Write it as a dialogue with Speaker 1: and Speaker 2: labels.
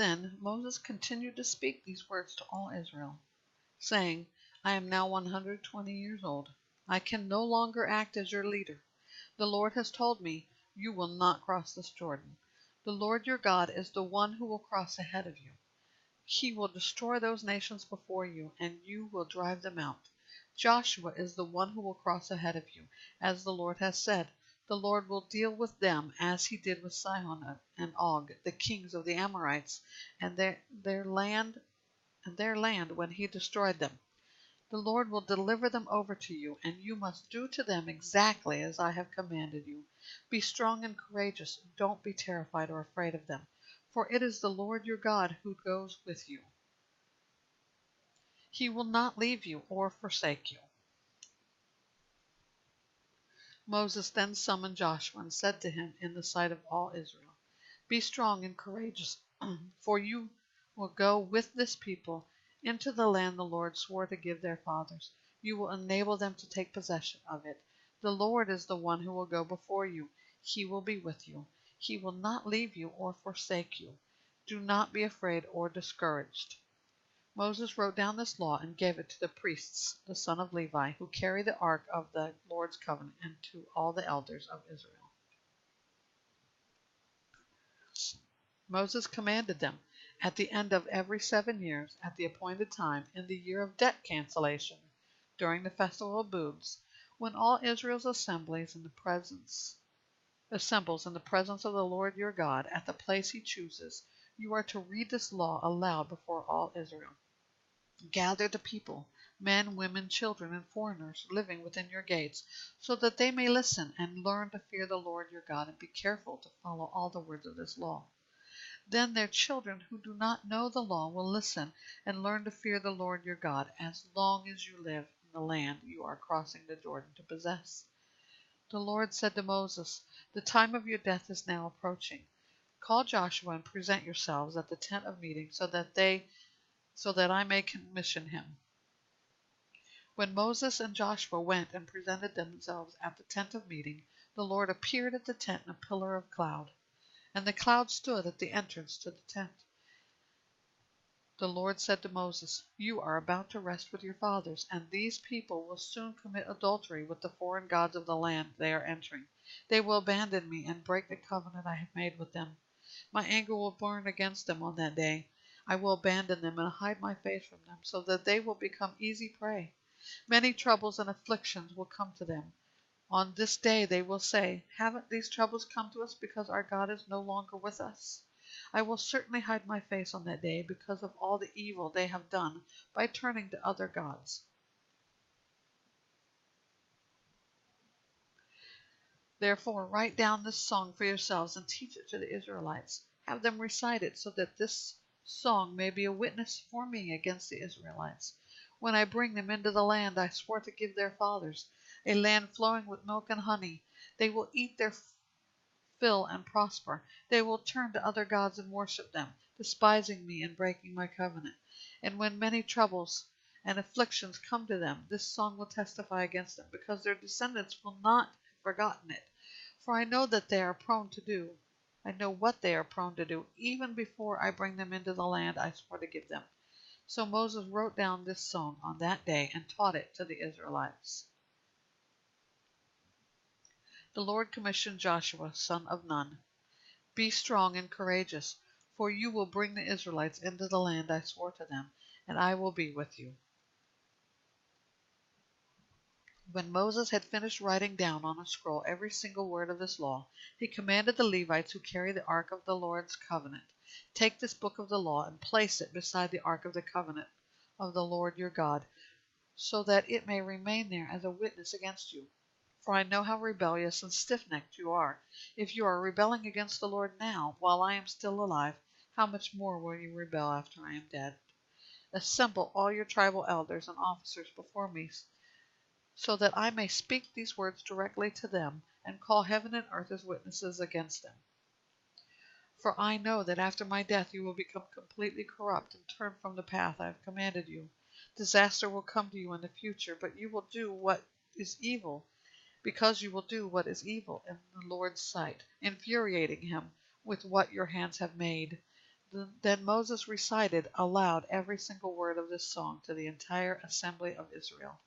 Speaker 1: Then Moses continued to speak these words to all Israel, saying, I am now 120 years old. I can no longer act as your leader. The Lord has told me, you will not cross this Jordan. The Lord your God is the one who will cross ahead of you. He will destroy those nations before you, and you will drive them out. Joshua is the one who will cross ahead of you, as the Lord has said. The Lord will deal with them as he did with Sihon and Og, the kings of the Amorites, and their land when he destroyed them. The Lord will deliver them over to you, and you must do to them exactly as I have commanded you. Be strong and courageous. Don't be terrified or afraid of them, for it is the Lord your God who goes with you. He will not leave you or forsake you. Moses then summoned Joshua and said to him in the sight of all Israel, Be strong and courageous, for you will go with this people into the land the Lord swore to give their fathers. You will enable them to take possession of it. The Lord is the one who will go before you. He will be with you. He will not leave you or forsake you. Do not be afraid or discouraged. Moses wrote down this law and gave it to the priests, the son of Levi, who carry the ark of the Lord's covenant, and to all the elders of Israel. Moses commanded them, at the end of every 7 years, at the appointed time, in the year of debt cancellation, during the festival of booths, when all Israel's assembles in the presence of the Lord your God, at the place he chooses, you are to read this law aloud before all Israel. Gather the people, men, women, children, and foreigners living within your gates, so that they may listen and learn to fear the Lord your God and be careful to follow all the words of this law. Then their children who do not know the law will listen and learn to fear the Lord your God as long as you live in the land you are crossing the Jordan to possess. The Lord said to Moses, The time of your death is now approaching. Call Joshua and present yourselves at the tent of meeting so that I may commission him. When Moses and Joshua went and presented themselves at the tent of meeting, the Lord appeared at the tent in a pillar of cloud, and the cloud stood at the entrance to the tent. The Lord said to Moses, You are about to rest with your fathers, and these people will soon commit adultery with the foreign gods of the land they are entering. They will abandon me and break the covenant I have made with them. My anger will burn against them on that day. I will abandon them and hide my face from them, so that they will become easy prey. Many troubles and afflictions will come to them. On this day they will say, Haven't these troubles come to us because our God is no longer with us? I will certainly hide my face on that day because of all the evil they have done by turning to other gods. Therefore, write down this song for yourselves and teach it to the Israelites. Have them recite it so that this song may be a witness for me against the Israelites. When I bring them into the land I swore to give their fathers, a land flowing with milk and honey, they will eat their fill and prosper. They will turn to other gods and worship them, despising me and breaking my covenant. And when many troubles and afflictions come to them, this song will testify against them, because their descendants will not have forgotten it. For I know what they are prone to do, even before I bring them into the land I swore to give them. So Moses wrote down this song on that day and taught it to the Israelites. The Lord commissioned Joshua, son of Nun, Be strong and courageous, for you will bring the Israelites into the land I swore to them, and I will be with you. When Moses had finished writing down on a scroll every single word of this law, he commanded the Levites who carry the ark of the Lord's covenant, Take this book of the law and place it beside the ark of the covenant of the Lord your God, so that it may remain there as a witness against you. For I know how rebellious and stiff-necked you are. If you are rebelling against the Lord now, while I am still alive, how much more will you rebel after I am dead? Assemble all your tribal elders and officers before me, so that I may speak these words directly to them and call heaven and earth as witnesses against them. For I know that after my death you will become completely corrupt and turn from the path I have commanded you. Disaster will come to you in the future, but you will do what is evil, because you will do what is evil in the Lord's sight, infuriating him with what your hands have made. Then Moses recited aloud every single word of this song to the entire assembly of Israel.